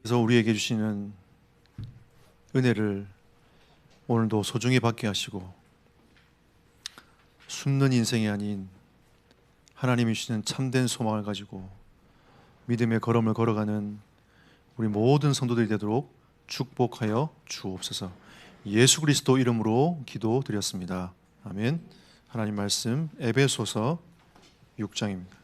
그래서 우리에게 주시는 은혜를 오늘도 소중히 받게 하시고 숨는 인생이 아닌 하나님이 주시는 참된 소망을 가지고 믿음의 걸음을 걸어가는 우리 모든 성도들이 되도록 축복하여 주옵소서. 예수 그리스도 이름으로 기도드렸습니다. 아멘. 하나님 말씀 에베소서 6장입니다.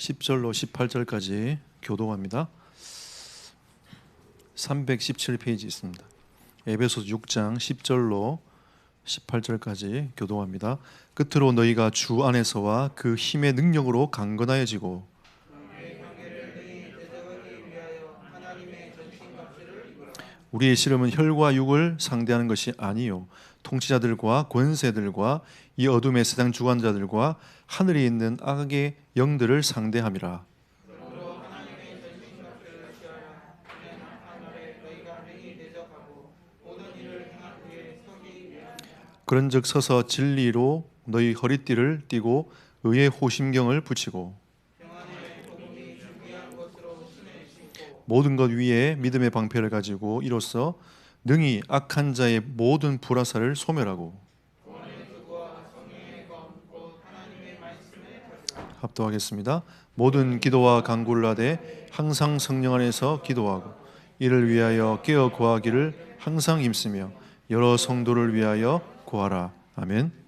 (10절로) (18절까지) 교독합니다. 317페이지 있습니다. 에베소서 6장 10절로 18절까지 교독합니다. 끝으로 너희가 주 안에서와 그 힘의 능력으로 강건하여지고 우리의 씨름은 혈과 육을 상대하는 것이 아니요 통치자들과 권세들과 이 어둠의 세상 주관자들과 하늘에 있는 악의 영들을 상대함이라. 그런즉 서서 진리로 너희 허리띠를 띠고 의의 호심경을 붙이고 모든 것 위에 믿음의 방패를 가지고 이로써 능히 악한 자의 모든 불화살을 소멸하고 합독하겠습니다. 모든 기도와 간구를 하되 항상 성령 안에서 기도하고 이를 위하여 깨어 구하기를 항상 힘쓰며 여러 성도를 위하여 구하라. 아멘.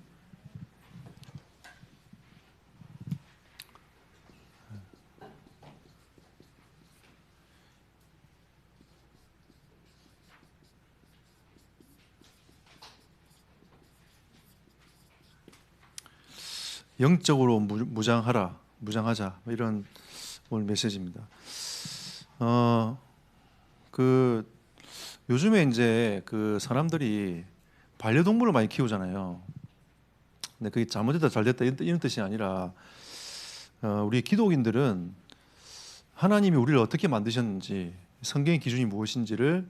영적으로 무장하라, 무장하자 이런 오늘 메시지입니다. 요즘에 이제 그 사람들이 반려동물을 많이 키우잖아요. 근데 그게 잘못됐다 잘됐다 이런 뜻이 아니라 우리 기독인들은 하나님이 우리를 어떻게 만드셨는지 성경의 기준이 무엇인지를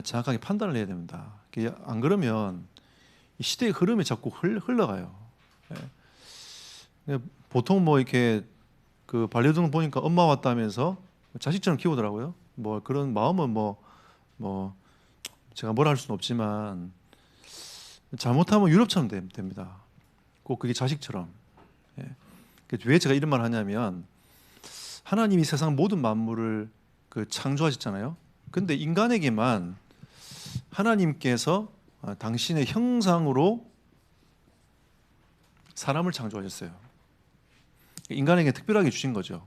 정확하게 판단을 해야 됩니다. 안 그러면 이 시대의 흐름이 자꾸 흘러가요. 보통 뭐 이렇게 그 반려동물 보니까 엄마 왔다면서 자식처럼 키우더라고요. 뭐 그런 마음은 뭐 제가 뭐라 할 수는 없지만 잘못하면 유럽처럼 됩니다. 꼭 그게 자식처럼. 왜 제가 이런 말을 하냐면 하나님이 세상 모든 만물을 창조하셨잖아요. 근데 인간에게만 하나님께서 당신의 형상으로 사람을 창조하셨어요. 인간에게 특별하게 주신 거죠.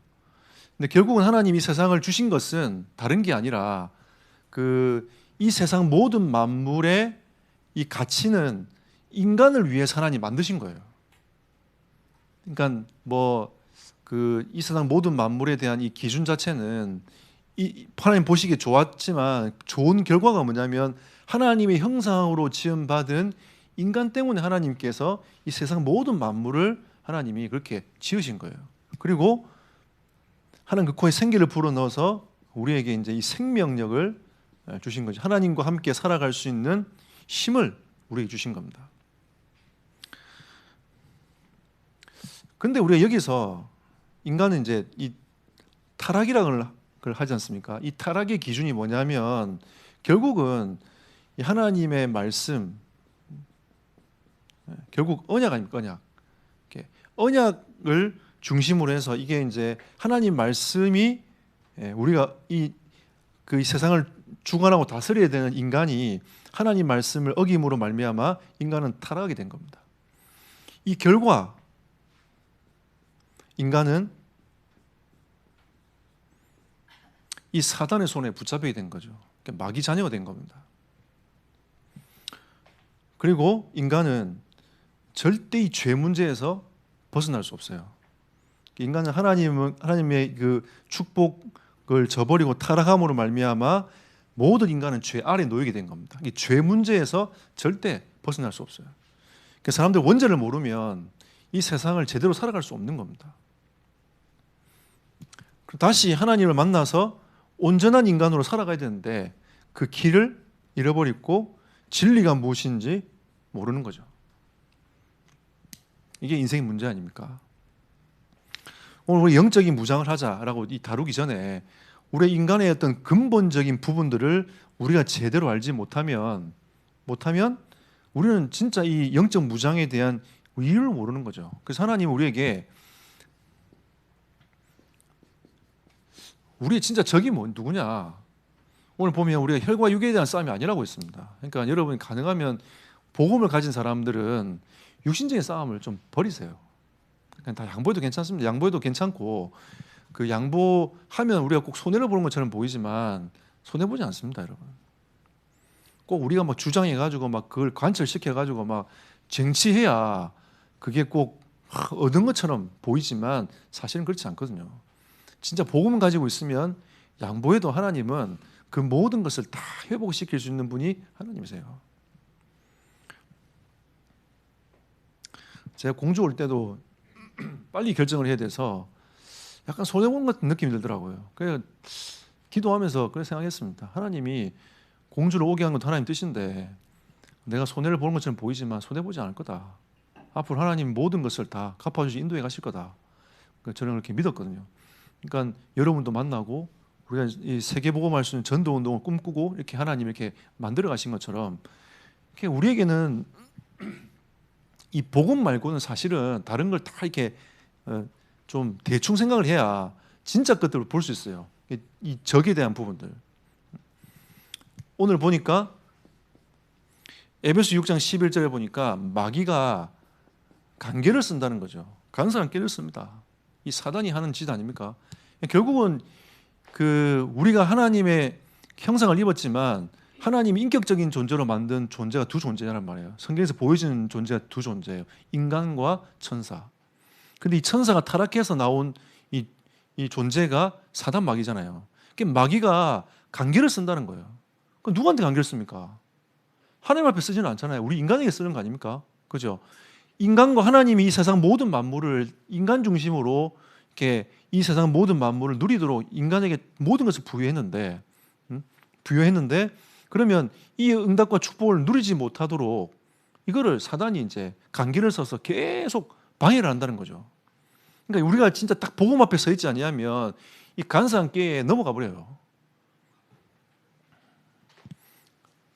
근데 결국은 하나님이 세상을 주신 것은 다른 게 아니라 이 세상 모든 만물의 이 가치는 인간을 위해서 하나님 만드신 거예요. 그러니까 이 세상 모든 만물에 대한 이 기준 자체는 하나님 보시기에 좋았지만 좋은 결과가 뭐냐면 하나님의 형상으로 지음받은 인간 때문에 하나님께서 이 세상 모든 만물을 하나님이 그렇게 지으신 거예요. 그리고 하나님 그 코에 생기를 불어넣어서 우리에게 이제 이 생명력을 주신 거죠. 하나님과 함께 살아갈 수 있는 힘을 우리에게 주신 겁니다. 근데 우리가 여기서 인간은 이제 이 타락이라는 걸 하지 않습니까? 이 타락의 기준이 뭐냐면 결국은 이 하나님의 말씀, 결국 언약 아닙니까? 언약. 언약을 중심으로 해서 이게 이제 하나님 말씀이 우리가 이 세상을 주관하고 다스려야 되는 인간이 하나님 말씀을 어김으로 말미암아 인간은 타락하게 된 겁니다. 이 결과 인간은 이 사단의 손에 붙잡히게 된 거죠. 마귀 자녀가 된 겁니다. 그리고 인간은 절대 이 죄 문제에서 벗어날 수 없어요. 인간은 하나님의 그 축복을 저버리고 타락함으로 말미암아 모든 인간은 죄 아래 놓이게 된 겁니다. 이 죄 문제에서 절대 벗어날 수 없어요. 사람들 원죄를 모르면 이 세상을 제대로 살아갈 수 없는 겁니다. 다시 하나님을 만나서 온전한 인간으로 살아가야 되는데 그 길을 잃어버리고 진리가 무엇인지 모르는 거죠. 이게 인생의 문제 아닙니까? 오늘 우리 영적인 무장을 하자라고 다루기 전에 우리 인간의 어떤 근본적인 부분들을 우리가 제대로 알지 못하면 우리는 진짜 이 영적 무장에 대한 이유를 모르는 거죠. 그래서 하나님은 우리에게 우리의 진짜 적이 누구냐? 오늘 보면 우리가 혈과 육에 대한 싸움이 아니라고 했습니다. 그러니까 여러분이 가능하면 복음을 가진 사람들은 육신적인 싸움을 좀 버리세요. 그냥 다 양보해도 괜찮습니다. 양보해도 괜찮고 그 양보하면 우리가 꼭 손해를 보는 것처럼 보이지만 손해 보지 않습니다, 여러분. 꼭 우리가 막 주장해가지고 막 그걸 관철시켜가지고 막 쟁취해야 그게 꼭 얻은 것처럼 보이지만 사실은 그렇지 않거든요. 진짜 복음을 가지고 있으면 양보해도 하나님은 그 모든 것을 다 회복시킬 수 있는 분이 하나님이세요. 제가 공주 올 때도 빨리 결정을 해야 돼서 약간 손해본 같은 느낌이 들더라고요. 그래서 기도하면서 그렇게 생각했습니다. 하나님이 공주를 오게 한 것도 하나님 뜻인데 내가 손해를 보는 것처럼 보이지만 손해보지 않을 거다. 앞으로 하나님 모든 것을 다 갚아주시 인도해 가실 거다. 저는 그렇게 믿었거든요. 그러니까 여러분도 만나고 우리가 이 세계복음할 수 있는 전도운동을 꿈꾸고 이렇게 하나님 이렇게 만들어 가신 것처럼 이렇게 우리에게는 이 복음 말고는 사실은 다른 걸 다 이렇게 좀 대충 생각을 해야 진짜 것들을 볼 수 있어요. 이 적에 대한 부분들. 오늘 보니까 에베소 6장 11절에 보니까 마귀가 간계를 쓴다는 거죠. 간사한 깨를 씁니다. 이 사단이 하는 짓 아닙니까? 결국은 우리가 하나님의 형상을 입었지만 하나님이 인격적인 존재로 만든 존재가 두 존재란 말이에요. 성경에서 보여지는 존재가 두 존재예요. 인간과 천사. 근데 이 천사가 타락해서 나온 이 존재가 사단 마귀잖아요. 그러니까 마귀가 간계를 쓴다는 거예요. 그럼 누구한테 간계를 씁니까? 하나님 앞에 쓰지는 않잖아요. 우리 인간에게 쓰는 거 아닙니까? 그죠? 인간과 하나님이 이 세상 모든 만물을 인간 중심으로 이렇게 이 세상 모든 만물을 누리도록 인간에게 모든 것을 부여했는데 그러면 이 응답과 축복을 누리지 못하도록 이거를 사단이 이제 간계를 써서 계속 방해를 한다는 거죠. 그러니까 우리가 진짜 딱 복음 앞에 서 있지 아니하면 이 간사한 깨에 넘어가 버려요.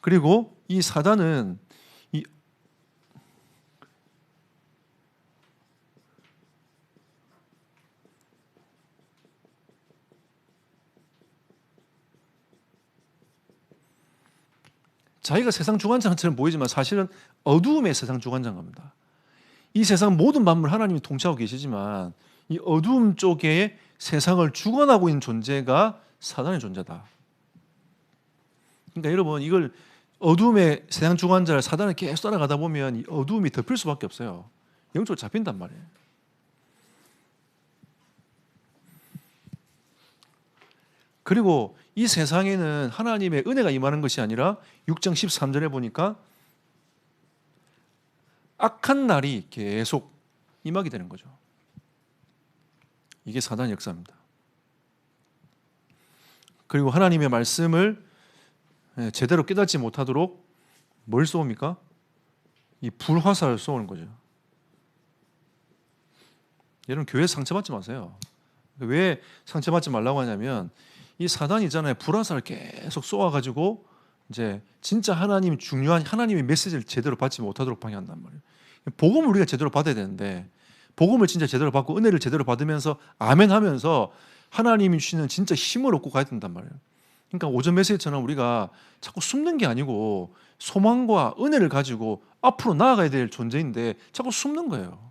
그리고 이 사단은 자기가 세상 주관자처럼 보이지만 사실은 어두움의 세상 주관자입니다. 이 세상 모든 만물 하나님이 통치하고 계시지만 이 어두움 쪽에 세상을 주관하고 있는 존재가 사단의 존재다. 그러니까 여러분 이걸 어두움의 세상 주관자를 사단을 계속 따라가다 보면 이 어두움이 덮일 수밖에 없어요. 영적으로 잡힌단 말이에요. 그리고 이 세상에는 하나님의 은혜가 임하는 것이 아니라 6장 13절에 보니까 악한 날이 계속 임하게 되는 거죠. 이게 사단의 역사입니다. 그리고 하나님의 말씀을 제대로 깨닫지 못하도록 뭘 쏘옵니까? 이 불화살을 쏘는 거죠. 여러분 교회에서 상처받지 마세요. 왜 상처받지 말라고 하냐면 이 사단이 있잖아요. 불화살을 계속 쏘아가지고 이제 진짜 하나님 중요한 하나님의 메시지를 제대로 받지 못하도록 방해한단 말이에요. 복음을 우리가 제대로 받아야 되는데 복음을 진짜 제대로 받고 은혜를 제대로 받으면서 아멘 하면서 하나님이 주시는 진짜 힘을 얻고 가야 된단 말이에요. 그러니까 오전 메시지처럼 우리가 자꾸 숨는 게 아니고 소망과 은혜를 가지고 앞으로 나아가야 될 존재인데 자꾸 숨는 거예요.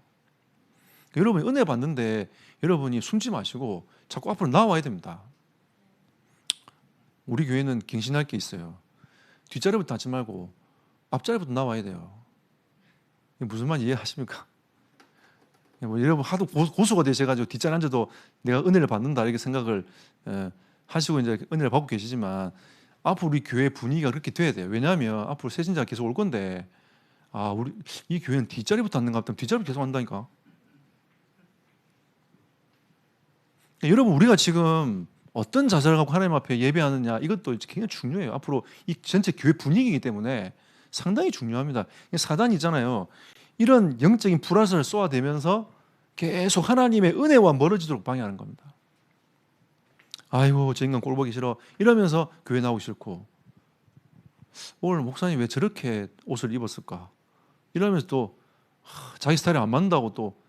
여러분이 은혜 받는데 여러분이 숨지 마시고 자꾸 앞으로 나와야 됩니다. 우리 교회는 갱신할 게 있어요. 뒷자리부터 하지 말고 앞자리부터 나와야 돼요. 무슨 말 이해하십니까? 뭐 여러분 하도 고수가 되셔가지고 뒷자리 앉아도 내가 은혜를 받는다 이렇게 생각을 하시고 이제 은혜를 받고 계시지만 앞으로 우리 교회 분위기가 그렇게 돼야 돼요. 왜냐하면 앞으로 새신자가 계속 올 건데 우리 이 교회는 뒷자리부터 앉는 것 같으면 뒷자리부터 계속 한다니까. 여러분 우리가 지금 어떤 자세를 갖고 하나님 앞에 예배하느냐 이것도 굉장히 중요해요. 앞으로 이 전체 교회 분위기이기 때문에 상당히 중요합니다. 사단이 있잖아요. 이런 영적인 불화살을 쏘아대면서 계속 하나님의 은혜와 멀어지도록 방해하는 겁니다. 아이고 저 인간 꼴 보기 싫어 이러면서 교회 나오기 싫고, 오늘 목사님 왜 저렇게 옷을 입었을까 이러면서 또 자기 스타일이 안 맞는다고 또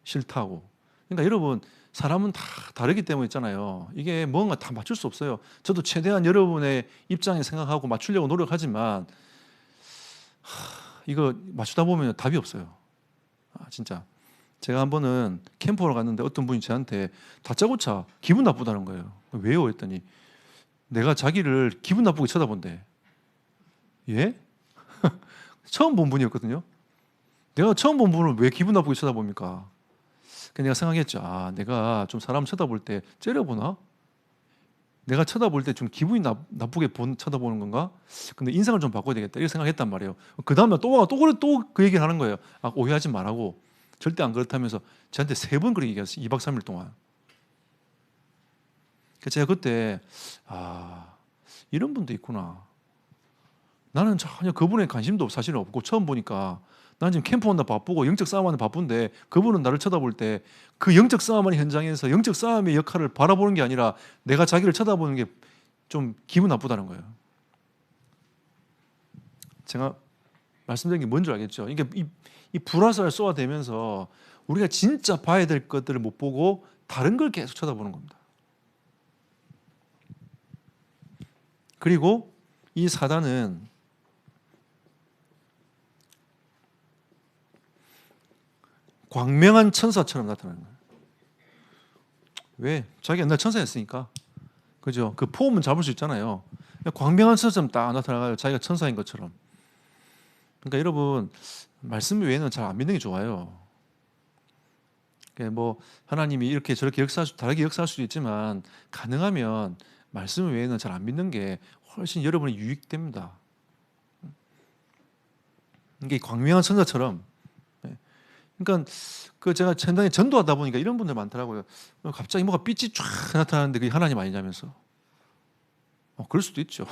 싫다고. 그러니까 여러분, 사람은 다 다르기 때문에 있잖아요. 이게 뭔가 다 맞출 수 없어요. 저도 최대한 여러분의 입장에 생각하고 맞추려고 노력하지만 이거 맞추다 보면 답이 없어요. 진짜. 제가 한 번은 캠프를 갔는데 어떤 분이 저한테 다짜고짜 기분 나쁘다는 거예요. 왜요? 했더니 내가 자기를 기분 나쁘게 쳐다본대. 예? 처음 본 분이었거든요. 내가 처음 본 분을 왜 기분 나쁘게 쳐다봅니까? 그래서 내가 생각했죠. 내가 좀 사람 쳐다볼 때 째려보나? 내가 쳐다볼 때 좀 기분이 나쁘게 쳐다보는 건가? 근데 인상을 좀 바꿔야 되겠다 이렇게 생각했단 말이에요. 그 다음에 또 그 얘기를 하는 거예요. 오해하지 말라고. 절대 안 그렇다면서 저한테 3번 그렇게 얘기했어요. 2박 3일 동안. 그래서 제가 그때 이런 분도 있구나. 나는 전혀 그분에 관심도 사실 없고 처음 보니까 나는 지금 캠프 온다 바쁘고 영적 싸움하는 바쁜데 그분은 나를 쳐다볼 때 그 영적 싸움하는 현장에서 영적 싸움의 역할을 바라보는 게 아니라 내가 자기를 쳐다보는 게 좀 기분 나쁘다는 거예요. 제가 말씀드린 게 뭔지 알겠죠? 이게 이 불화살을 쏘아대면서 우리가 진짜 봐야 될 것들을 못 보고 다른 걸 계속 쳐다보는 겁니다. 그리고 이 사단은 광명한 천사처럼 나타나는 거예요. 왜? 자기가 옛날 천사였으니까. 그죠? 그 포음은 잡을 수 있잖아요. 광명한 천사처럼 딱 나타나가지고 자기가 천사인 것처럼. 그러니까 여러분, 말씀 외에는 잘 안 믿는 게 좋아요. 뭐 하나님이 이렇게 저렇게 다르게 역사할 수도 있지만 가능하면 말씀 외에는 잘 안 믿는 게 훨씬 여러분이 유익됩니다. 이게 광명한 천사처럼. 그러니까 그 제가 전당에 전도하다 보니까 이런 분들 많더라고요. 갑자기 뭐가 빛이 쫙 나타나는데 그게 하나님 아니냐면서. 그럴 수도 있죠.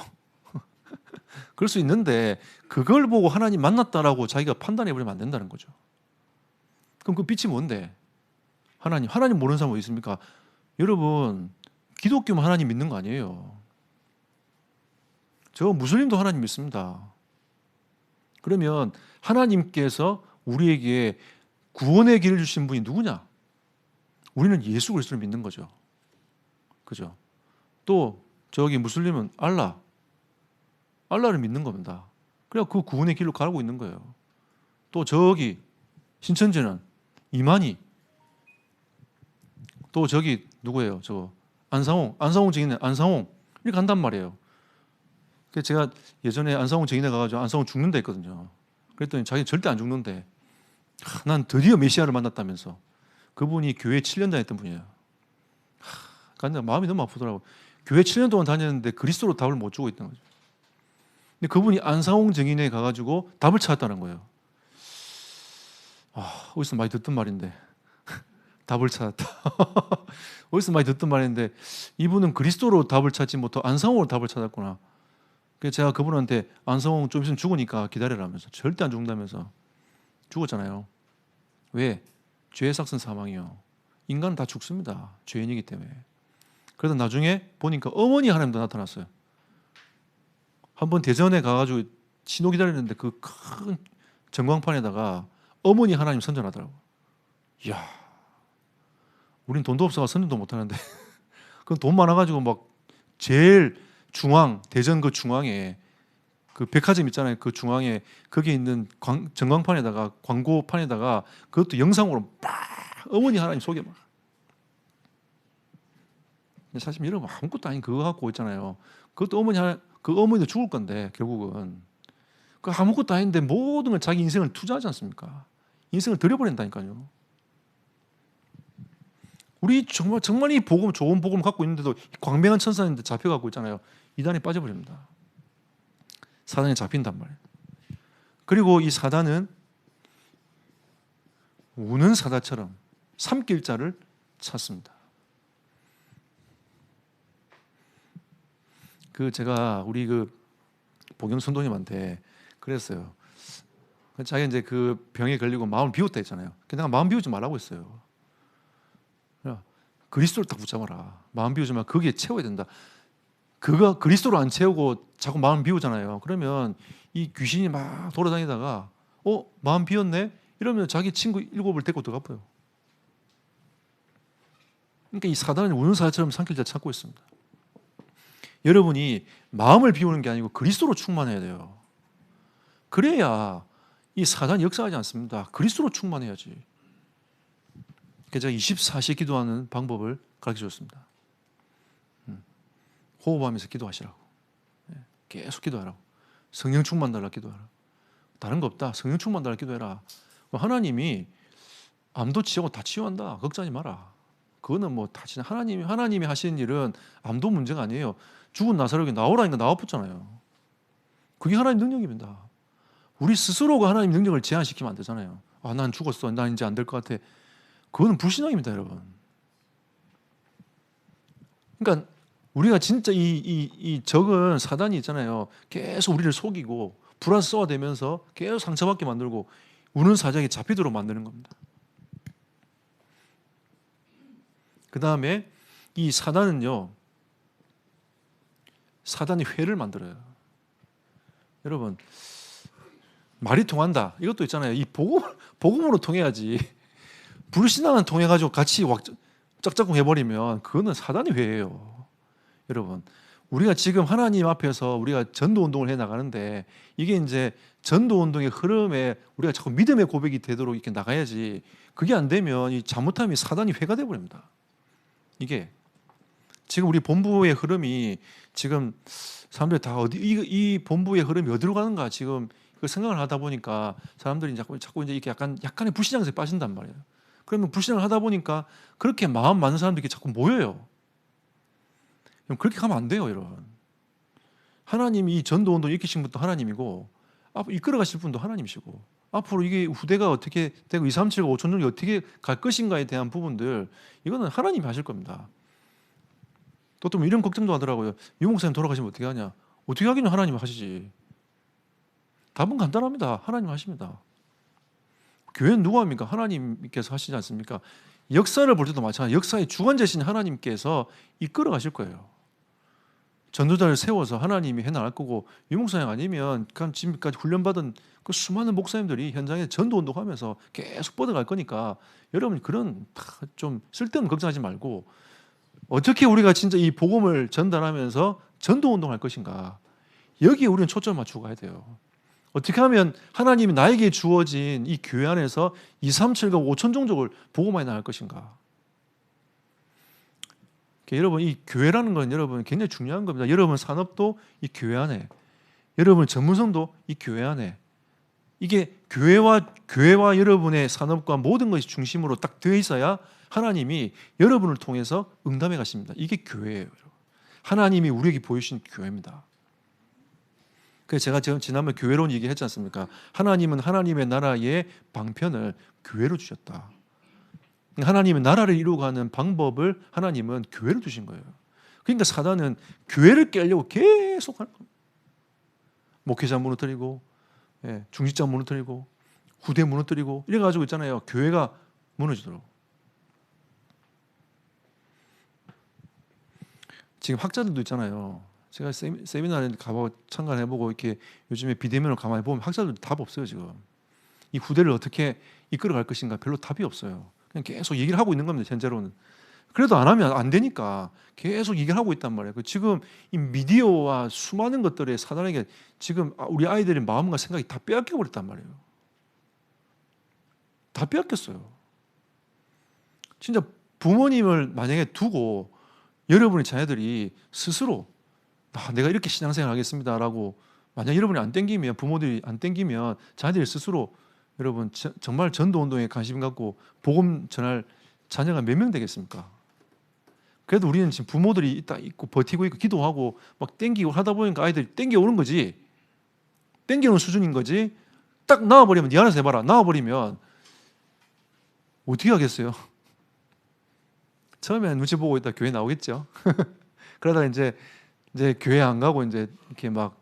그럴 수 있는데 그걸 보고 하나님 만났다라고 자기가 판단해 버리면 안 된다는 거죠. 그럼 그 빛이 뭔데? 하나님 모르는 사람 어디 있습니까? 여러분, 기독교만 하나님 믿는 거 아니에요. 저 무슬림도 하나님 믿습니다. 그러면 하나님께서 우리에게 구원의 길을 주신 분이 누구냐? 우리는 예수 그리스도를 믿는 거죠. 그죠? 또 저기 무슬림은 알라를 믿는 겁니다. 그래야 그 구원의 길로 가고 있는 거예요. 또 저기 신천지는 이만희, 또 저기 누구예요? 저 안상홍 증인의 안상홍 이렇게 간단 말이에요. 그래서 제가 예전에 안상홍 증인에 가가지고 안상홍 죽는다 했거든요. 그랬더니 자기는 절대 안 죽는데 난 드디어 메시아를 만났다면서. 그분이 교회 7년 다녔던 분이에요. 그러니까 마음이 너무 아프더라고요. 교회 7년 동안 다녔는데 그리스도로 답을 못 주고 있던 거죠. 근데 그분이 안상홍 증인에 가가지고 답을 찾았다는 거예요. 어디서 많이 듣던 말인데 답을 찾았다. 어디서 많이 듣던 말인데 이분은 그리스도로 답을 찾지 못하고 안상홍으로 답을 찾았구나. 그래서 제가 그분한테 안상홍 좀 있으면 죽으니까 기다려라면서. 절대 안 죽는다면서. 죽었잖아요. 왜? 죄의 삭슨 사망이요. 인간은 다 죽습니다. 죄인이기 때문에. 그래서 나중에 보니까 어머니 하나님도 나타났어요. 한번 대전에 가가지고 신호 기다리는데 그 큰 전광판에다가 어머니 하나님 선전하더라고. 이야, 우린 돈도 없어서 선전도 못하는데 그건 돈 많아가지고 막 제일 중앙, 대전 그 중앙에 그 백화점 있잖아요. 그 중앙에 거기 있는 전광판에다가 광고판에다가 그것도 영상으로 막 어머니 하나님 소개 막. 사실 여러분 아무것도 아닌 그거 갖고 있잖아요. 그것도 그 어머니도 죽을 건데 결국은 그 아무것도 아닌데 모든 걸 자기 인생을 투자하지 않습니까? 인생을 들여버린다니까요. 우리 정말 이 복음, 좋은 복음을 갖고 있는데도 광명한 천사인데 잡혀갖고 있잖아요. 이단에 빠져버립니다. 사단에 잡힌단 말이에요. 그리고 이 사단은 우는 사자처럼 삼킬 자를 찾습니다. 제가 우리 복영 성도님한테 그랬어요. 자기가 이제 그 병에 걸리고 마음을 비웠다 했잖아요. 근데 내가 마음 비우지 말라고 했어요. 그리스도를 딱 붙잡아라. 마음 비우지 마. 거기에 채워야 된다. 그거 그리스도로 안 채우고 자꾸 마음 비우잖아요. 그러면 이 귀신이 막 돌아다니다가 마음 비웠네? 이러면 자기 친구 7을 데리고 들어가버려요. 그러니까 이 사단은 우는사자처럼 삼킬 자 찾고 있습니다. 여러분이 마음을 비우는 게 아니고 그리스도로 충만해야 돼요. 그래야 이 사단이 역사하지 않습니다. 그리스도로 충만해야지. 그래서 제가 24시 기도하는 방법을 가르쳐 줬습니다. 호흡하면서 기도하시라고. 계속 기도하라고. 성령 충만 달라 기도하라. 다른 거 없다. 성령 충만 달라 기도해라. 하나님이 암도 치유하고 다 치유한다. 걱정하지 마라. 그거는 뭐 다 진짜 하나님이 하시는 일은 암도 문제가 아니에요. 죽은 나사로에게 나오라니까 나와붙잖아요. 그게 하나님 능력입니다. 우리 스스로가 하나님 능력을 제한시키면 안 되잖아요. 난 죽었어. 난 이제 안 될 것 같아. 그거는 불신앙입니다, 여러분. 그러니까 우리가 진짜 이 적은 사단이 있잖아요. 계속 우리를 속이고 불안 쏘아대면서 계속 상처받게 만들고 우는 사자에 잡히도록 만드는 겁니다. 그 다음에 이 사단은요, 사단이 회를 만들어요. 여러분, 말이 통한다. 이것도 있잖아요. 이 복음으로 통해야지. 불신앙은 통해가지고 같이 짝짝꿍 해버리면 그거는 사단이 회예요. 여러분, 우리가 지금 하나님 앞에서 우리가 전도 운동을 해 나가는데 이게 이제 전도 운동의 흐름에 우리가 자꾸 믿음의 고백이 되도록 이렇게 나가야지. 그게 안 되면 이 잘못하면 사단이 회가 돼 버립니다. 이게 지금 우리 본부의 흐름이 지금 사람들이 다 이 본부의 흐름이 어디로 가는가 지금 그 생각을 하다 보니까 사람들이 자꾸 이제 이렇게 약간의 불신앙에 빠진단 말이에요. 그러면 불신앙을 하다 보니까 그렇게 마음 많은 사람들이 자꾸 모여요. 그렇게 가면 안 돼요, 여러분. 하나님이 이 전도 운동 일으키신 분도 하나님이고 앞으로 이끌어 가실 분도 하나님이시고 앞으로 이게 후대가 어떻게 되고 2, 3, 7, 5천 정도 어떻게 갈 것인가에 대한 부분들 이거는 하나님이 하실 겁니다. 또 이런 걱정도 하더라고요. 유 목사님 돌아가시면 어떻게 하냐? 어떻게 하기는 하나님이 하시지. 답은 간단합니다. 하나님 하십니다. 교회는 누가 합니까? 하나님께서 하시지 않습니까? 역사를 볼 때도 마찬가지. 역사의 주관자신 하나님께서 이끌어 가실 거예요. 전도자를 세워서 하나님이 해나갈 거고 유 목사님 아니면 지금까지 훈련받은 그 수많은 목사님들이 현장에 전도 운동하면서 계속 뻗어갈 거니까 여러분 그런 좀 쓸데없는 걱정하지 말고 어떻게 우리가 진짜 이 복음을 전달하면서 전도 운동할 것인가 여기에 우리는 초점을 맞추고 가야 돼요. 어떻게 하면 하나님이 나에게 주어진 이 교회 안에서 2, 3, 7과 5천 종족을 복음화해 나갈 것인가. 여러분 이 교회라는 건 여러분 굉장히 중요한 겁니다. 여러분 산업도 이 교회 안에, 여러분 전문성도 이 교회 안에. 이게 교회와 여러분의 산업과 모든 것이 중심으로 딱 되어 있어야 하나님이 여러분을 통해서 응답해 가십니다. 이게 교회예요. 하나님이 우리에게 보여주신 교회입니다. 그래서 제가 지난번에 교회론 얘기했지 않습니까? 하나님은 하나님의 나라의 방편을 교회로 주셨다. 하나님의 나라를 이루어가는 방법을 하나님은 교회로 주신 거예요. 그러니까 사단은 교회를 깨려고 계속 하는 겁니다. 목회자 무너뜨리고 중직자 무너뜨리고 후대 무너뜨리고 이래가지고 있잖아요. 교회가 무너지도록. 지금 학자들도 있잖아요. 제가 세미나에 가보고 참관해보고 이렇게 요즘에 비대면을 가만히 보면 학자들도 답 없어요. 지금 이 후대를 어떻게 이끌어갈 것인가 별로 답이 없어요. 그냥 계속 얘기를 하고 있는 겁니다. 현재로는. 그래도 안 하면 안 되니까 계속 얘기를 하고 있단 말이에요. 지금 이 미디어와 수많은 것들에 사단에게 지금 우리 아이들의 마음과 생각이 다 빼앗겨 버렸단 말이에요. 다 빼앗겼어요. 진짜 부모님을 만약에 두고 여러분의 자녀들이 스스로 내가 이렇게 신앙생활 하겠습니다라고 만약 여러분이 안 땡기면 부모들이 안 땡기면 자녀들이 스스로 여러분 정말 전도운동에 관심 갖고 복음 전할 자녀가 몇 명 되겠습니까? 그래도 우리는 지금 부모들이 딱 있고 버티고 있고 기도하고 막 땡기고 하다 보니까 아이들이 땡겨오는 거지. 땡겨오는 수준인 거지. 딱 나와버리면 네 안에서 해봐라. 나와버리면 어떻게 하겠어요? 처음에는 눈치 보고 있다 교회 나오겠죠. 그러다 이제 이제 교회 안 가고 이제 이렇게 막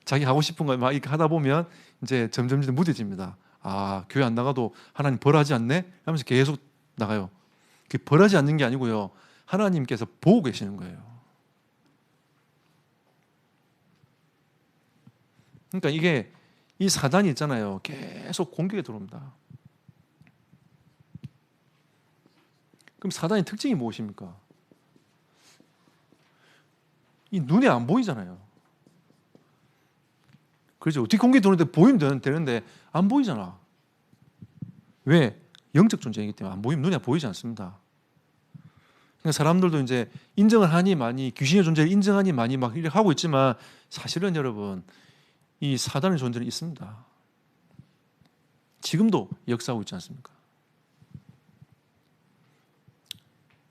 자기 하고 싶은 거 막 이렇게 하다 보면 이제 점점 무뎌집니다. 아, 교회 안 나가도 하나님 벌하지 않네? 하면서 계속 나가요. 그 벌하지 않는 게 아니고요. 하나님께서 보고 계시는 거예요. 그러니까 이게 이 사단이 있잖아요. 계속 공격에 들어옵니다. 그럼 사단의 특징이 무엇입니까? 이 눈에 안 보이잖아요. 그렇죠. 어떻게 공격이 들어오는데 보이면 되는데 안 보이잖아. 왜? 영적 존재이기 때문에 안 보이면 눈에 보이지 않습니다. 그러니까 사람들도 이제 인정을 하니 많이 귀신의 존재를 인정하니 많이 막 이렇게 하고 있지만 사실은 여러분 이 사단의 존재는 있습니다. 지금도 역사하고 있지 않습니까?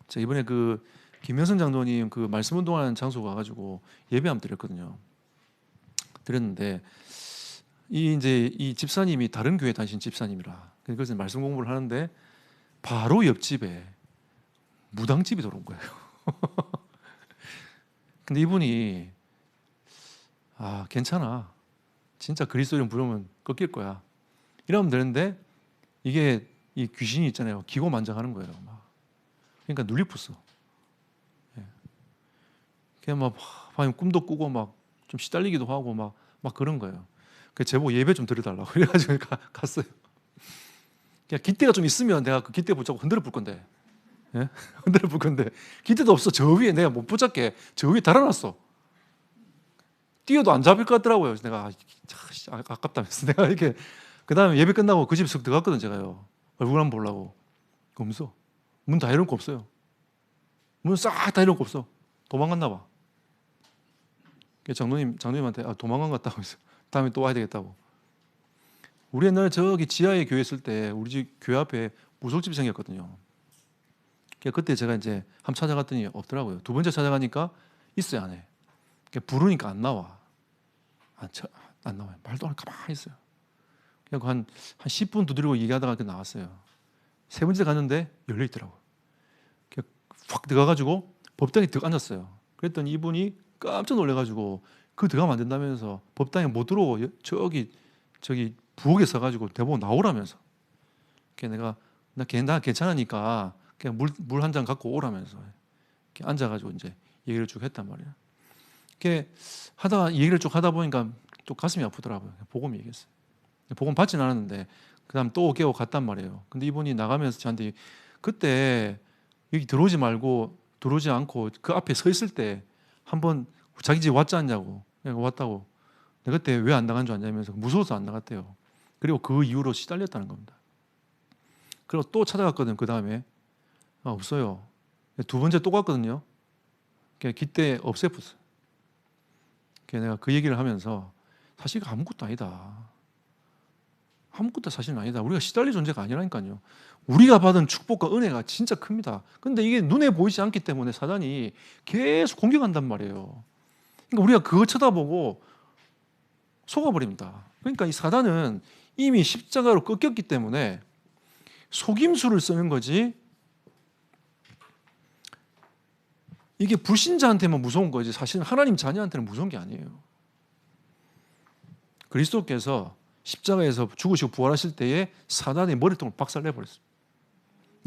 자, 이번에 그 김영선 장로님 그 말씀 운동하는 장소 가가지고 예배 한번 드렸거든요. 드렸는데 이 집사님이 다른 교회 다니신 집사님이라 그래서 말씀 공부를 하는데 바로 옆집에 무당집이 들어온 거예요. 근데 이분이 괜찮아. 진짜 그리스도 이름 부르면 꺾일 거야. 이러면 되는데 이게 이 귀신이 있잖아요. 기고만장하는 거예요. 막. 그러니까 눌리푸스. 그냥 막 밤에 꿈도 꾸고 막 좀 시달리기도 하고 막 그런 거예요. 그 제보 예배 좀 드려달라고 그래가지고 갔어요. 그냥 깃대가 좀 있으면 내가 그 깃대 붙잡고 흔들어 볼 건데, 흔들어 볼 건데 깃대도 없어. 저 위에 내가 못 붙잡게 저 위에 달아놨어. 뛰어도 안 잡힐 것 같더라고요. 그래서 내가 아깝다면서 내가 이렇게 그 다음에 예배 끝나고 그 집에 쓱 들어갔거든 제가요. 얼굴 한번 보려고. 없어. 문 다 열어놓고 없어요. 문 싹 다 열어놓고 없어. 도망갔나 봐. 장로님한테 도망간 것 같다고 해서 다음에 또 와야 되겠다고. 우리 옛날에 저기 지하에 교회 있을 때 우리 집 교회 앞에 무속집이 생겼거든요. 그때 제가 이제 한번 찾아갔더니 없더라고요. 두 번째 찾아가니까 있어요, 안에. 부르니까 안 나와. 안 나와요. 말도 안 가만히 있어요. 그래서 한 10분 두드리고 얘기하다가 나왔어요. 세 번째 갔는데 열려 있더라고요. 확 들어가가지고 법당에 들어 앉았어요. 그랬더니 이분이 깜짝 놀래가지고 그 들어가면 안 된다면서 법당에 못 들어오고 저기 부엌에 서가지고 대보고 나오라면서. 그래서 나 괜찮으니까 그냥 물 한 잔 갖고 오라면서 이렇게 앉아가지고 이제 얘기를 쭉 했단 말이에요. 이렇게 얘기를 쭉 하다 보니까 또 가슴이 아프더라고요. 복음 얘기했어요. 복음 받지는 않았는데 그다음 또 깨고 갔단 말이에요. 근데 이분이 나가면서 저한테 그때 여기 들어오지 않고 그 앞에 서 있을 때 한번 자기 집 왔지 않냐고. 내가 왔다고. 내가 그때 왜 안 나간 줄 아냐면서 무서워서 안 나갔대요. 그리고 그 이후로 시달렸다는 겁니다. 그리고 또 찾아갔거든요. 그 다음에 없어요. 두 번째 또 갔거든요. 그때 없애었어요. 내가 그 얘기를 하면서 사실 아무것도 아니다. 아무것도 사실은 아니다. 우리가 시달릴 존재가 아니라니까요. 우리가 받은 축복과 은혜가 진짜 큽니다. 근데 이게 눈에 보이지 않기 때문에 사단이 계속 공격한단 말이에요. 그러니까 우리가 그거 쳐다보고 속아버립니다. 그러니까 이 사단은 이미 십자가로 꺾였기 때문에 속임수를 쓰는 거지 이게 불신자한테만 무서운 거지 사실은 하나님 자녀한테는 무서운 게 아니에요. 그리스도께서 십자가에서 죽으시고 부활하실 때에 사단의 머리통을 박살내버렸어요.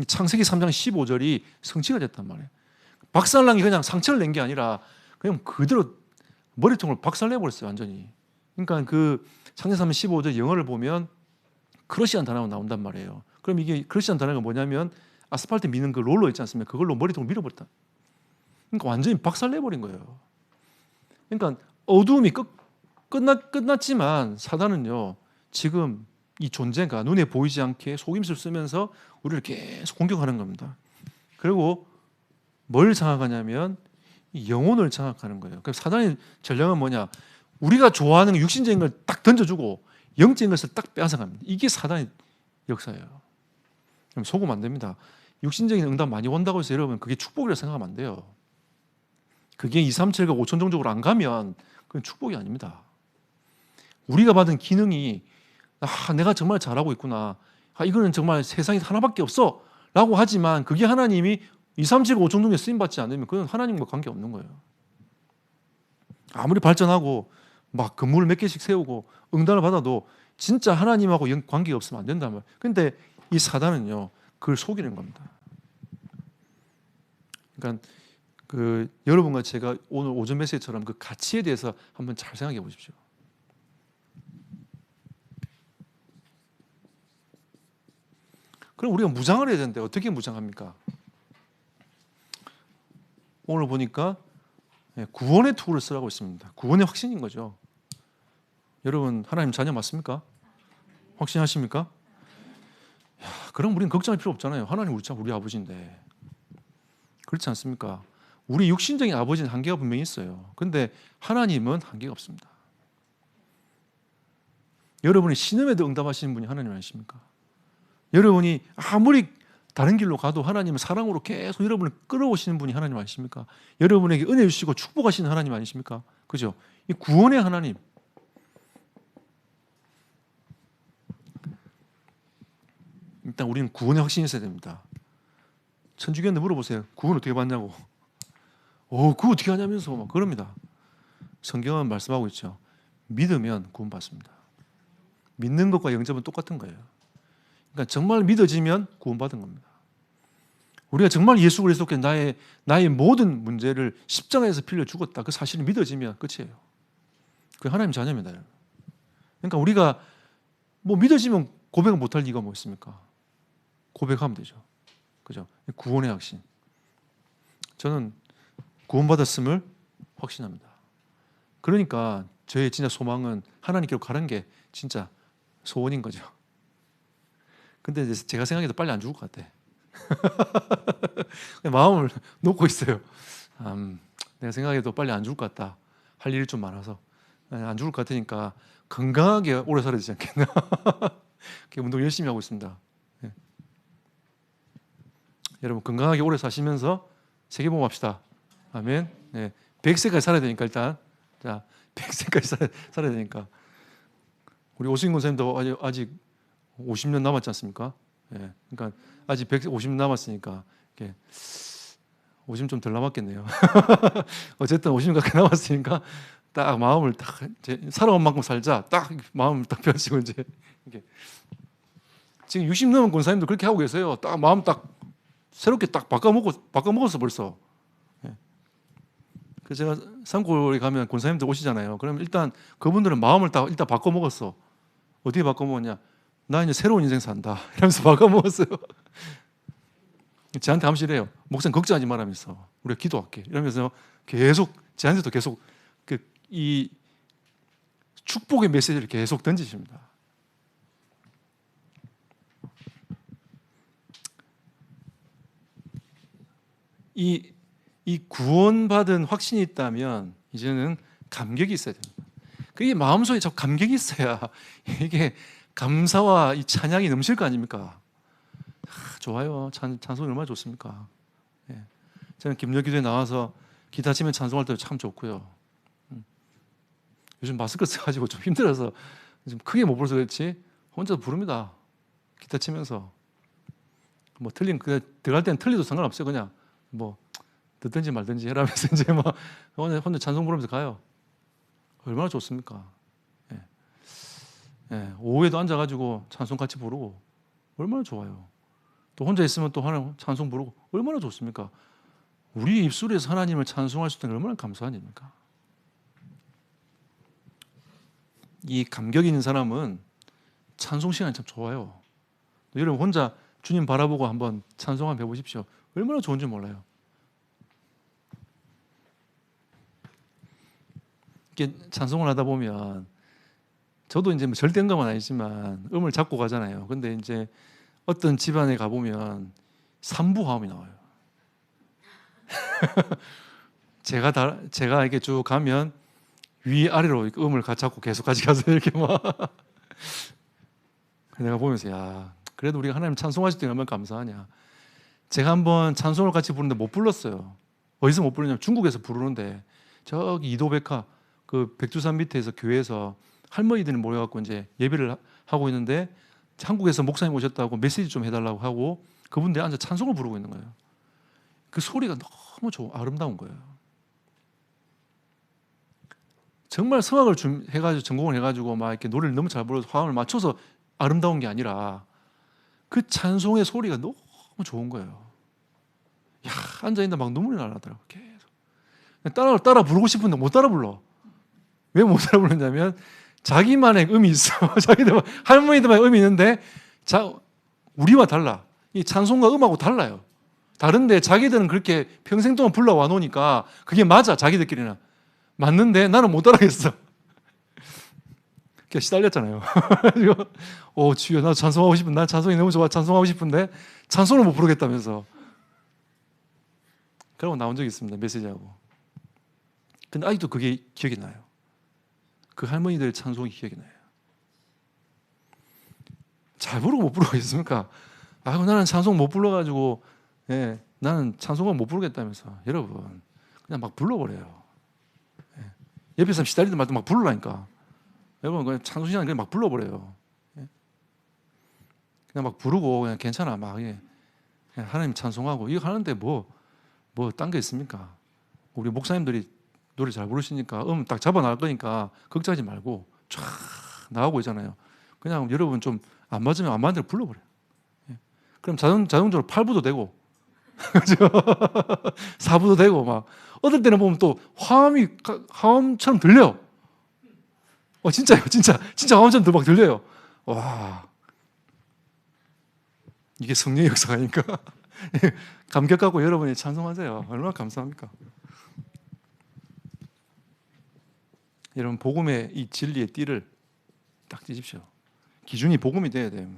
창세기 3장 15절이 성취가 됐단 말이에요. 박살난 게 그냥 상처를 낸 게 아니라 그냥 그대로 머리통을 박살내버렸어요. 완전히. 그러니까 그 창세기 3장 15절 영어를 보면 크러시한 단어가 나온단 말이에요. 그럼 이게 크러시한 단어가 뭐냐면 아스팔트 미는 그 롤러 있지 않습니까? 그걸로 머리통을 밀어버렸다. 그러니까 완전히 박살내버린 거예요. 그러니까 어두움이 끝났지만 사단은요 지금 이 존재가 눈에 보이지 않게 속임수를 쓰면서 우리를 계속 공격하는 겁니다. 그리고 뭘 장악하냐면 영혼을 장악하는 거예요. 그러니까 사단의 전략은 뭐냐? 우리가 좋아하는 육신적인 걸 딱 던져주고 영적인 것을 딱 빼앗아갑니다. 이게 사단의 역사예요. 그럼 속으면 안 됩니다. 육신적인 응답 많이 온다고 해서 여러분 그게 축복이라고 생각하면 안 돼요. 그게 2, 3, 7과 5천 종족으로 안 가면 그건 축복이 아닙니다. 우리가 받은 기능이 내가 정말 잘하고 있구나. 이거는 정말 세상에 하나밖에 없어. 라고 하지만 그게 하나님이 2, 3, 7, 5천 종에 쓰임받지 않으면 그건 하나님과 관계없는 거예요. 아무리 발전하고 막 건물을 몇 개씩 세우고 응답을 받아도 진짜 하나님하고 관계가 없으면 안 된단 말이에요. 근데 이 사단은요, 그걸 속이는 겁니다. 그러니까 여러분과 제가 오늘 오전 메시지처럼 그 가치에 대해서 한번 잘 생각해 보십시오. 그럼 우리가 무장을 해야 되는데 어떻게 무장합니까? 오늘 보니까 구원의 투구를 쓰라고 있습니다. 구원의 확신인 거죠. 여러분 하나님 자녀 맞습니까? 확신하십니까? 야, 그럼 우리는 걱정할 필요 없잖아요. 하나님 우리 아버지인데. 그렇지 않습니까? 우리 육신적인 아버지는 한계가 분명히 있어요. 근데 하나님은 한계가 없습니다. 여러분이 신음에도 응답하시는 분이 하나님 아니십니까? 여러분이 아무리 다른 길로 가도 하나님은 사랑으로 계속 여러분을 끌어오시는 분이 하나님 아니십니까? 여러분에게 은혜 주시고 축복하시는 하나님 아니십니까? 그죠? 이 구원의 하나님. 일단 우리는 구원의 확신이 있어야 됩니다. 천주교한테 물어보세요. 구원 어떻게 받냐고. 그거 어떻게 하냐면서 막 그럽니다. 성경은 말씀하고 있죠. 믿으면 구원 받습니다. 믿는 것과 영접은 똑같은 거예요. 그러니까 정말 믿어지면 구원받은 겁니다. 우리가 정말 예수 그리스도께 나의 모든 문제를 십자가에서 빌려 죽었다. 그 사실이 믿어지면 끝이에요. 그 하나님 자녀입니다. 그러니까 우리가 뭐 믿어지면 고백을 못할 리가 뭐 있습니까? 고백하면 되죠. 그죠? 구원의 확신. 저는 구원받았음을 확신합니다. 그러니까 저의 진짜 소망은 하나님께로 가는 게 진짜 소원인 거죠. 근데 제가 생각해도 빨리 안 죽을 것 같아. 마음을 놓고 있어요. 내가 생각해도 빨리 안 죽을 것 같다. 할 일이 좀 많아서. 안 죽을 것 같으니까 건강하게 오래 살아야 되지 않겠나. 운동 열심히 하고 있습니다. 네. 여러분 건강하게 오래 사시면서 세계복음 합시다. 아멘. 네. 100세까지 살아야 되니까 일단. 자, 100세까지 살아야 되니까. 우리 오승인 권사님도 아직 50년 남았지 않습니까? 예. 그러니까 아직 150년 남았으니까 이렇게 50좀 좀 덜 남았겠네요. 어쨌든 50년 가까이 남았으니까 딱 마음을 딱 살아온 만큼 살자. 딱 마음을 딱 펴시고 이제 이렇게 지금 60 넘은 권사님도 그렇게 하고 계세요. 딱 마음 딱 새롭게 딱 바꿔 먹었어 벌써. 예. 그래서 제가 산골에 가면 권사님들 오시잖아요. 그러면 일단 그분들은 마음을 딱 일단 바꿔 먹었어. 어떻게 바꿔 먹었냐? 나 이제 새로운 인생 산다. 이러면서 바꿔 먹었어요. 저한테 함시래요. 목사님 걱정하지 말라면서 우리가 기도할게. 이러면서 계속 저한테도 계속 이 축복의 메시지를 계속 던지십니다. 이 구원받은 확신이 있다면 이제는 감격이 있어야 됩니다. 그게 마음속에 저 감격이 있어야 이게 감사와 이 찬양이 넘칠 거 아닙니까? 좋아요. 찬송이 얼마나 좋습니까? 예. 저는 김여기도에 나와서 기타 치면 찬송할 때 참 좋고요. 요즘 마스크 써가지고 좀 힘들어서 좀 크게 못 불러서 그렇지 혼자 부릅니다. 기타 치면서 뭐 들어갈 때는 틀리도 상관없어요. 그냥 뭐 듣든지 말든지 해라면서 이제 막 혼자 찬송 부르면서 가요. 얼마나 좋습니까? 예. 예. 오후에도 앉아가지고 찬송 같이 부르고 얼마나 좋아요. 또 혼자 있으면 또 하나 찬송 부르고 얼마나 좋습니까? 우리 입술에서 하나님을 찬송할 수 있다는 게 얼마나 감사한 일입니까? 이 감격 있는 사람은 찬송 시간이 참 좋아요. 여러분 혼자 주님 바라보고 한번 찬송 한번 해보십시오. 얼마나 좋은지 몰라요. 이렇게 찬송을 하다 보면 저도 이제 뭐 절대 음감은 아니지만 음을 잡고 가잖아요. 근데 이제 어떤 집안에 가보면 삼부화음이 나와요. 제가 이렇게 쭉 가면 위아래로 음을 같이 잡고 계속 같이 가서 이렇게 막 내가 보면서 야 그래도 우리가 하나님 찬송하실 때 얼마나 감사하냐. 제가 한번 찬송을 같이 부르는데 못 불렀어요. 어디서 못 부르냐면 중국에서 부르는데 저기 이도백화 그 백두산 밑에서 교회에서 할머니들이 모여갖고 이제 예배를 하고 있는데 한국에서 목사님 오셨다고 메시지 좀 해달라고 하고 그분들이 앉아 찬송을 부르고 있는 거예요. 그 소리가 너무 아름다운 거예요. 정말 성악을 해가지고 전공을 해가지고 막 이렇게 노래를 너무 잘 불러서 화음을 맞춰서 아름다운 게 아니라 그 찬송의 소리가 너무 좋은 거예요. 야, 앉아있는데 막 눈물이 나더라고. 계속 따라 부르고 싶은데 못 따라 불러. 왜 못 따라 부르냐면 자기만의 음이 있어. 자기들 할머니들만 음이 있는데 우리와 달라. 이 찬송가 음하고 달라요. 다른데 자기들은 그렇게 평생 동안 불러와 놓으니까 그게 맞아. 자기들끼리는 맞는데 나는 못 따라하겠어. 그냥 시달렸잖아요. 주여, 나 찬송하고 싶은데, 난 찬송이 너무 좋아, 찬송하고 싶은데 찬송을 못 부르겠다면서. 그러고 나온 적이 있습니다. 메시지하고. 근데 아직도 그게 기억이 나요. 그 할머니들의 찬송이 기억이 나요. 잘 부르고 못 부르겠습니까? 나는 찬송 못 불러가지고, 나는 찬송을 못 부르겠다면서. 여러분, 그냥 막 불러버려요. 옆에 사람 시달리든 말든 막 부르라니까. 여러분, 그냥 찬송 시간에 그냥 막 불러버려요. 그냥 막 부르고, 그냥 괜찮아. 막, 그냥 하나님 찬송하고. 이거 하는데 딴 게 있습니까? 우리 목사님들이 노래 잘 부르시니까 딱 잡아 나갈 거니까 걱정하지 말고 쫙 나오고 있잖아요. 그냥 여러분 좀 안 맞으면 안 맞는 대로 불러버려요. 그럼 자동적으로 8부도 되고, 사부도 되고, 막, 어떨 때는 보면 또 화음처럼 들려요. 진짜요. 진짜 화음처럼 막 들려요. 와. 이게 성령의 역사가 아닐까? 감격 갖고 여러분이 찬송하세요. 얼마나 감사합니까? 여러분, 복음의 이 진리의 띠를 딱 띠십시오. 기준이 복음이 돼야 돼요.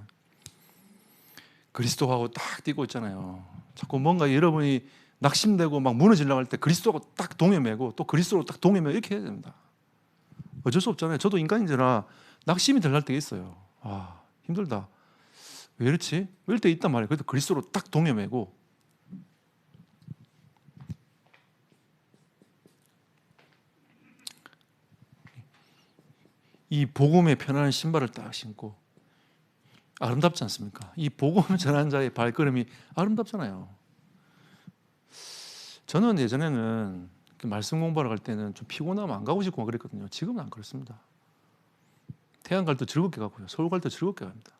그리스도하고 딱 띄고 있잖아요. 자꾸 뭔가 여러분이 낙심되고 막 무너지려고 할 때 그리스도하고 딱 동여매고 또 그리스도로 딱 동여매고 이렇게 해야 됩니다. 어쩔 수 없잖아요. 저도 인간인지라 낙심이 들날 때가 있어요. 힘들다. 왜 이렇지? 이럴 때 있단 말이에요. 그래도 그리스도로 딱 동여매고 이 복음의 편안한 신발을 딱 신고 아름답지 않습니까? 이 복음 전한 자의 발걸음이 아름답잖아요. 저는 예전에는 말씀 공부하러 갈 때는 좀 피곤하면 안 가고 싶고 그랬거든요. 지금은 안 그렇습니다. 태안 갈 때 즐겁게 가고요. 서울 갈 때 즐겁게 갑니다.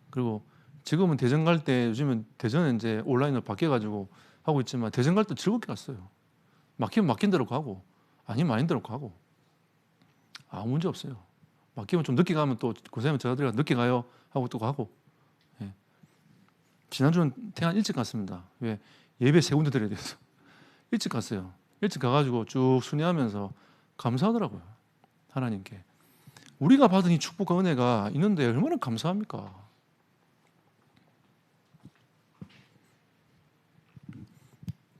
그리고 지금은 대전 갈 때, 요즘은 대전은 이제 온라인으로 바뀌어가지고 하고 있지만 대전 갈 때 즐겁게 갔어요. 막히면 막힌 대로 가고 아니면 아닌 대로 가고 아무 문제 없어요. 막히면 좀 늦게 가면 또 고생하면 저희가 늦게 가요 하고 또 가고. 지난주는 태안 일찍 갔습니다. 왜? 예배 세 군데 드려야 돼서 일찍 갔어요. 일찍 가가지고 쭉 순회하면서 감사하더라고요. 하나님께. 우리가 받은 이 축복과 은혜가 있는데 얼마나 감사합니까?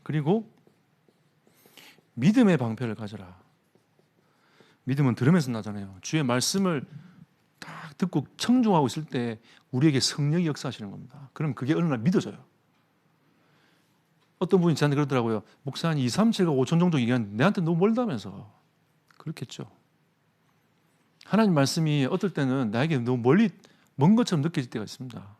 그리고 믿음의 방패를 가져라. 믿음은 들으면서 나잖아요. 주의 말씀을 딱 듣고 청중하고 있을 때 우리에게 성령이 역사하시는 겁니다. 그럼 그게 어느 날 믿어져요. 어떤 분이 저한테 그러더라고요. 목사 한 2, 3, 7과 5천 정도 얘기하는데 내한테 너무 멀다면서. 그렇겠죠. 하나님 말씀이 어떨 때는 나에게 너무 먼 것처럼 느껴질 때가 있습니다.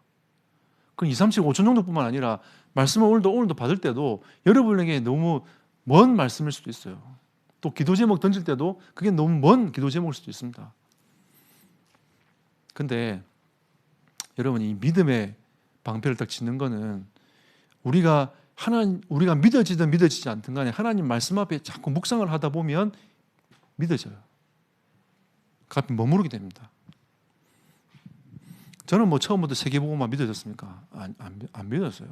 그럼 2, 3, 7, 5천 정도뿐만 아니라 말씀을 오늘도 받을 때도 여러분에게 너무 먼 말씀일 수도 있어요. 또 기도 제목 던질 때도 그게 너무 먼 기도 제목일 수도 있습니다. 근데 여러분, 이 믿음의 방패를 딱 짓는 거는 우리가 믿어지든 믿어지지 않든 간에 하나님 말씀 앞에 자꾸 묵상을 하다 보면 믿어져요. 그 앞에 머무르게 됩니다. 저는 처음부터 세계복음만 믿어졌습니까? 안 믿었어요.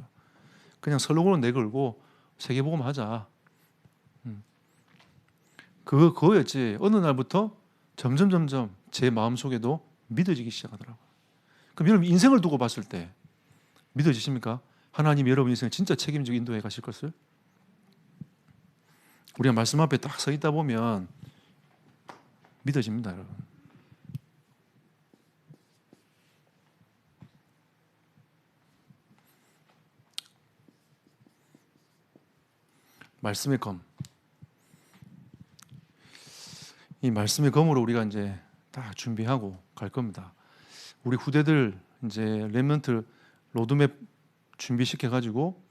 그냥 슬로건은 내걸고 세계복음 하자. 그거였지. 어느 날부터 점점 제 마음속에도 믿어지기 시작하더라고요. 그럼 여러분 인생을 두고 봤을 때 믿어지십니까? 하나님 여러분 인생을 진짜 책임지고 인도해 가실 것을? 우리가 말씀 앞에 딱 서 있다 보면 믿어집니다, 여러분. 말씀의 검. 이 말씀의 검으로 우리가 이제 다 준비하고 갈 겁니다. 우리 후대들 이제 렘넌트 로드맵 준비시켜 가지고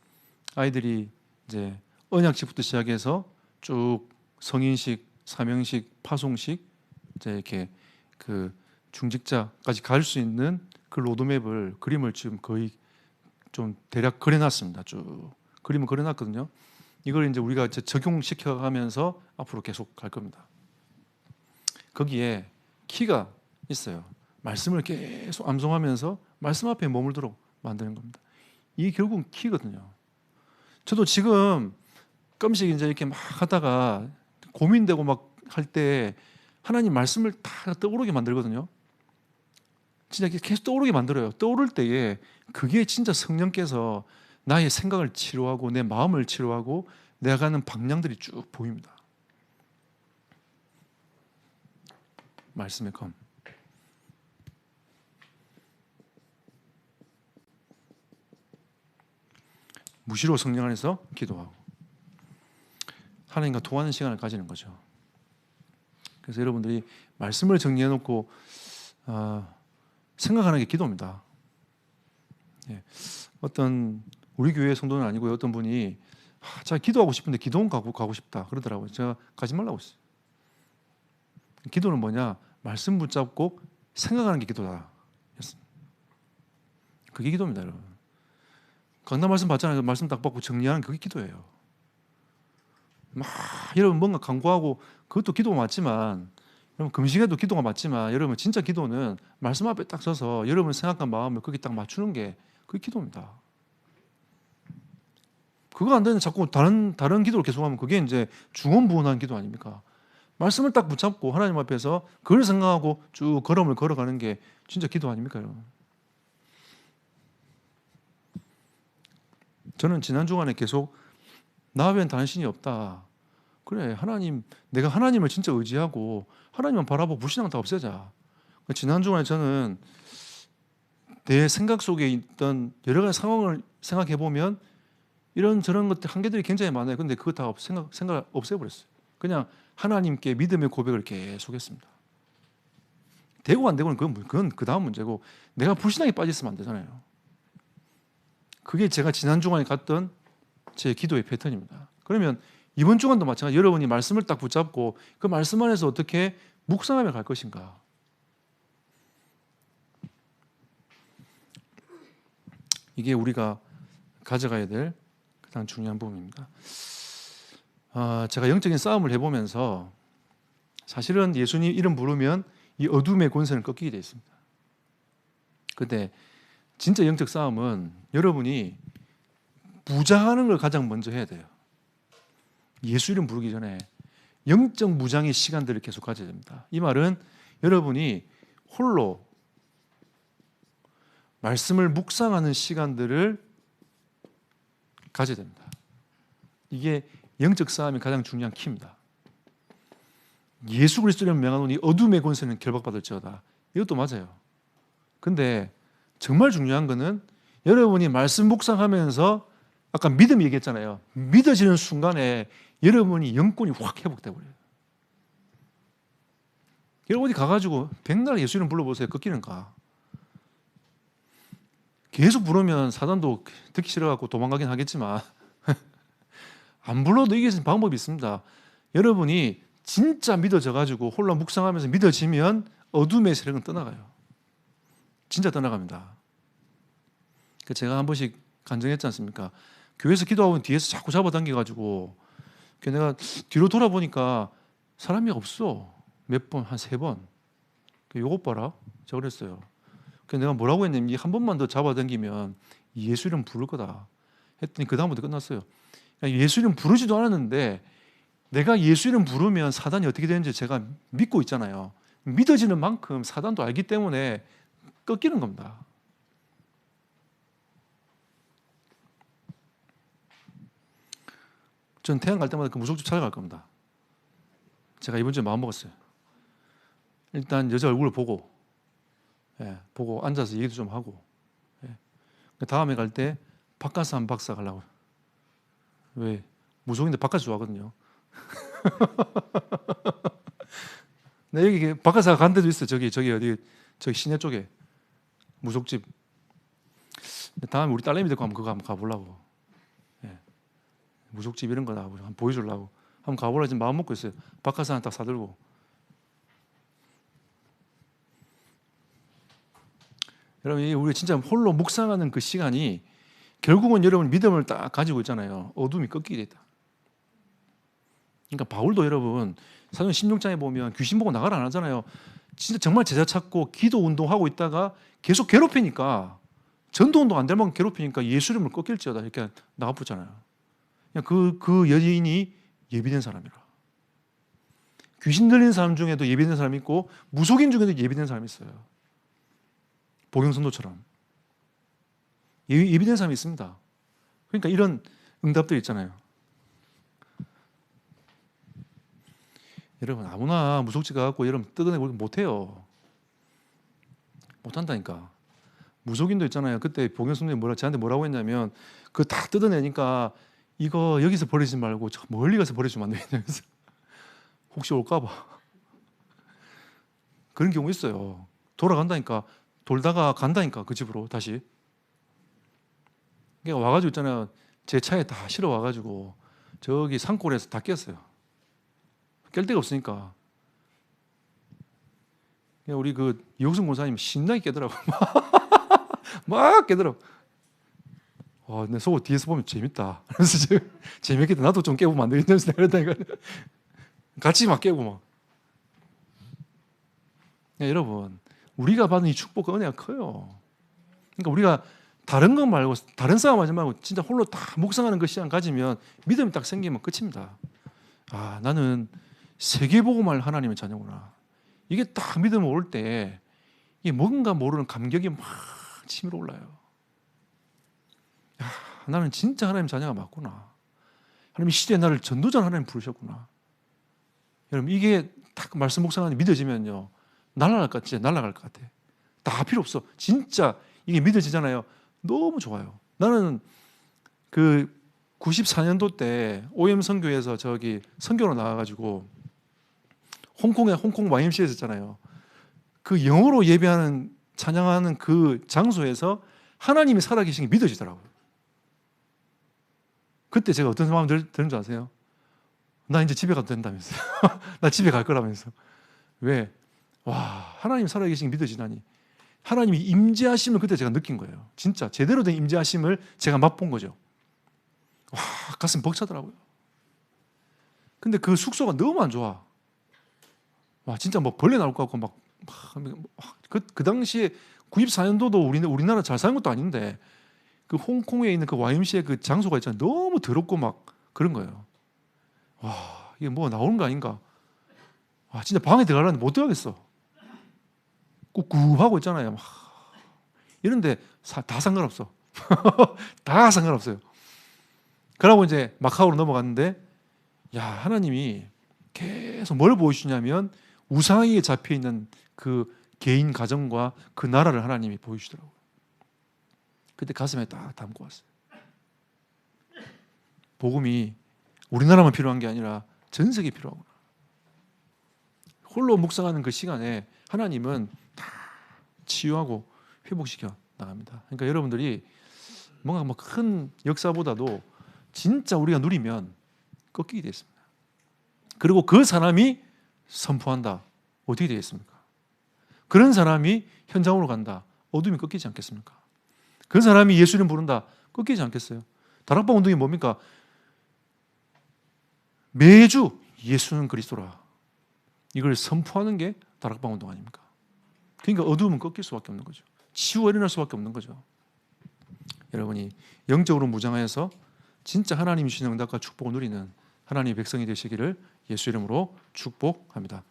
아이들이 이제 언약식부터 시작해서 쭉 성인식, 사명식, 파송식, 이제 이렇게 그 중직자까지 갈 수 있는 그 로드맵을 그림을 지금 거의 좀 대략 그려놨습니다. 쭉 그림을 그려놨거든요. 이걸 이제 우리가 이제 적용시켜가면서 앞으로 계속 갈 겁니다. 거기에 키가 있어요. 말씀을 계속 암송하면서 말씀 앞에 머물도록 만드는 겁니다. 이게 결국은 키거든요. 저도 지금 조금씩 이제 이렇게 막 하다가 고민되고 막 할 때 하나님 말씀을 다 떠오르게 만들거든요. 진짜 계속 떠오르게 만들어요. 떠오를 때에 그게 진짜 성령께서 나의 생각을 치료하고 내 마음을 치료하고 내가 가는 방향들이 쭉 보입니다. 말씀의 검. 무시로 성령 안에서 기도하고 하나님과 통하는 시간을 가지는 거죠. 그래서 여러분들이 말씀을 정리해 놓고 생각하는 게 기도입니다. 예. 어떤 우리 교회 성도는 아니고요. 어떤 분이 제가 기도하고 싶은데 기도원 가고 싶다 그러더라고요. 제가 가지 말라고 했어요. 기도는 뭐냐? 말씀 붙잡고 생각하는 게 기도다. 그게 기도입니다, 여러분. 강단 말씀 받잖아요. 말씀 딱 받고 정리하는 그게 기도예요. 막 여러분 뭔가 간구하고 그것도 기도가 맞지만 여러분 금식에도 기도가 맞지만 여러분 진짜 기도는 말씀 앞에 딱 서서 여러분 생각한 마음을 거기 딱 맞추는 게 그게 기도입니다. 그거 안 되면 자꾸 다른 기도를 계속하면 그게 이제 중언부언한 기도 아닙니까? 말씀을 딱 붙잡고 하나님 앞에서 그걸 생각하고 쭉 걸음을 걸어가는 게 진짜 기도 아닙니까, 여러분? 저는 지난 주간에 계속 나 외엔 다른 신이 없다. 그래, 하나님, 내가 하나님을 진짜 의지하고 하나님만 바라보고 불신앙 다 없애자. 지난 주간에 저는 내 생각 속에 있던 여러 가지 상황을 생각해 보면 이런 저런 것들 한계들이 굉장히 많아요. 근데 그거 다 생각 없애버렸어요. 그냥 하나님께 믿음의 고백을 계속 했습니다. 되고 안 되고는 그건 그 다음 문제고 내가 불신앙에 빠졌으면 안 되잖아요. 그게 제가 지난 주간에 갔던 제 기도의 패턴입니다. 그러면 이번 주간도 마찬가지. 여러분이 말씀을 딱 붙잡고 그 말씀 안에서 어떻게 묵상하며 갈 것인가. 이게 우리가 가져가야 될 가장 중요한 부분입니다. 제가 영적인 싸움을 해보면서 사실은 예수님 이름 부르면 이 어둠의 권세는 꺾이게 되어 있습니다. 근데 진짜 영적 싸움은 여러분이 무장하는 걸 가장 먼저 해야 돼요. 예수 이름 부르기 전에 영적 무장의 시간들을 계속 가져야 됩니다. 이 말은 여러분이 홀로 말씀을 묵상하는 시간들을 가져야 됩니다. 이게 영적 싸움이 가장 중요한 키입니다. 예수 그리스도를 명하노니 어둠의 권세는 결박받을지어다. 이것도 맞아요. 근데 정말 중요한 거는 여러분이 말씀 묵상하면서 아까 믿음 얘기했잖아요. 믿어지는 순간에 여러분이 영권이 확 회복돼 버려요. 여러분 어디 가가지고 백날 예수 이름 불러보세요. 꺾이는가? 계속 부르면 사단도 듣기 싫어갖고 도망가긴 하겠지만 안 불러도 이길 수 있는 방법이 있습니다. 여러분이 진짜 믿어져가지고 홀로 묵상하면서 믿어지면 어둠의 세력은 떠나가요. 진짜 떠나갑니다. 제가 한 번씩 간증했지 않습니까? 교회에서 기도하고 뒤에서 자꾸 잡아당겨가지고 내가 뒤로 돌아보니까 사람이 없어. 몇 번, 한 3번. 요것 봐라. 제가 그랬어요. 내가 뭐라고 했냐면 한 번만 더 잡아당기면 예수 이름 부를 거다 했더니 그 다음부터 끝났어요. 예수 이름 부르지도 않았는데 내가 예수 이름 부르면 사단이 어떻게 되는지 제가 믿고 있잖아요. 믿어지는 만큼 사단도 알기 때문에 꺾이는 겁니다. 전 태양 갈 때마다 그 무속집 찾아갈 겁니다. 제가 이번 주에 마음 먹었어요. 일단 여자 얼굴을 보고 보고 앉아서 얘기도 좀 하고 다음에 갈 때 바카스 한 박사 가려고. 왜? 무속인데 바카스 좋아하거든요. 나 여기 바카스가 간 데도 있어요. 저기 어디 저기 시내 쪽에 무속집. 다음에 우리 딸내미 데리고 한번 그거 한번 가보려고. 무속집 이런 거다 한번 보여주려고 한번 가보라 지금 마음 먹고 있어요. 박하사 하나 딱 사들고. 여러분, 우리 진짜 홀로 묵상하는 그 시간이 결국은 여러분 믿음을 딱 가지고 있잖아요. 어둠이 꺾이게 됐다. 그러니까 바울도 여러분 사도행 16장에 보면 귀신 보고 나가라 안 하잖아요. 진짜 정말 제자 찾고 기도 운동하고 있다가 계속 괴롭히니까, 전도 운동 안 될 만큼 괴롭히니까 예수 이름을 꺾일지어다 이렇게 나가붙잖아요. 그 여인이 예비된 사람이라. 귀신 들린 사람 중에도 예비된 사람이 있고 무속인 중에도 예비된 사람이 있어요. 복용성도처럼 예비된 사람이 있습니다. 그러니까 이런 응답들 있잖아요. 여러분 아무나 무속지 가갖고 여러분 뜯어내고 못해요. 못한다니까. 무속인도 있잖아요. 그때 복용성도님 저한테 뭐라고 했냐면, 그거 다 뜯어내니까 이거 여기서 버리지 말고 저 멀리 가서 버리시면 안 되겠냐면서. 혹시 올까봐. 그런 경우 있어요. 돌아간다니까. 돌다가 간다니까 그 집으로 다시. 그러니까 와가지고 있잖아요. 제 차에 다 실어 와가지고 저기 산골에서 다 깼어요. 깰 데가 없으니까. 우리 그 이옥승 권사님 신나게 깨더라고. 막 깨더라고. 내 속으로 뒤에서 보면 재밌다. 그래서 재밌겠다. 나도 좀 깨보면 안 되겠냐면서 그러다니까 같이 막 깨고 막. 여러분, 우리가 받은 이 축복과 은혜가 커요. 그러니까 우리가 다른 거 말고, 다른 싸움 하지 말고 진짜 홀로 다 묵상하는 그 시간 가지면 믿음이 딱 생기면 끝입니다. 나는 세계복음할 하나님의 자녀구나. 이게 딱 믿음 올 때 이게 뭔가 모르는 감격이 막 치밀어 올라요. 나는 진짜 하나님 자녀가 맞구나. 하나님 이 시대에 나를 전도자 하나님 부르셨구나. 여러분 이게 딱 말씀 묵상하는 믿어지면요, 진짜 날아갈 것 같아. 다 필요 없어. 진짜 이게 믿어지잖아요. 너무 좋아요. 나는 그 94년도 때 OM 선교에서 저기 선교로 나와가지고 홍콩 YMCA에 있었잖아요. 그 영어로 예배하는, 찬양하는 그 장소에서 하나님이 살아계신 게 믿어지더라고요. 그때 제가 어떤 마음 드는 줄 아세요? 나 이제 집에 가도 된다면서요. 나 집에 갈 거라면서. 왜? 하나님 살아계신 게 믿어지다니. 하나님이 임재하심을 그때 제가 느낀 거예요. 진짜 제대로 된 임재하심을 제가 맛본 거죠. 가슴 벅차더라고요. 근데 그 숙소가 너무 안 좋아. 진짜 뭐 벌레 나올 것 같고 그 당시에 94년도도 우리나라 잘 사는 것도 아닌데 그 홍콩에 있는 그 YMCA 그 장소가 있잖아요. 너무 더럽고 막 그런 거예요. 이게 뭐 나오는 거 아닌가? 진짜 방에 들어가려는데 못 들어가겠어. 꿉꿉하고 있잖아요. 이런데 다 상관없어. 다 상관없어요. 그러고 이제 마카오로 넘어갔는데, 하나님이 계속 뭘 보여주냐면 우상에게 잡혀 있는 그 개인 가정과 그 나라를 하나님이 보여주더라고요. 그때 가슴에 딱 담고 왔어요. 복음이 우리나라만 필요한 게 아니라 전 세계에 필요하구나. 홀로 묵상하는 그 시간에 하나님은 다 치유하고 회복시켜 나갑니다. 그러니까 여러분들이 뭔가 뭐 큰 역사보다도 진짜 우리가 누리면 꺾이게 되겠습니다. 그리고 그 사람이 선포한다. 어떻게 되겠습니까? 그런 사람이 현장으로 간다. 어둠이 꺾이지 않겠습니까? 그 사람이 예수 이름 부른다. 꺾이지 않겠어요? 다락방 운동이 뭡니까? 매주 예수는 그리스도라. 이걸 선포하는 게 다락방 운동 아닙니까? 그러니까 어두움은 꺾일 수밖에 없는 거죠. 치유가 일어날 수밖에 없는 거죠. 여러분이 영적으로 무장하여서 진짜 하나님이 주신 응답과 축복을 누리는 하나님의 백성이 되시기를 예수 이름으로 축복합니다.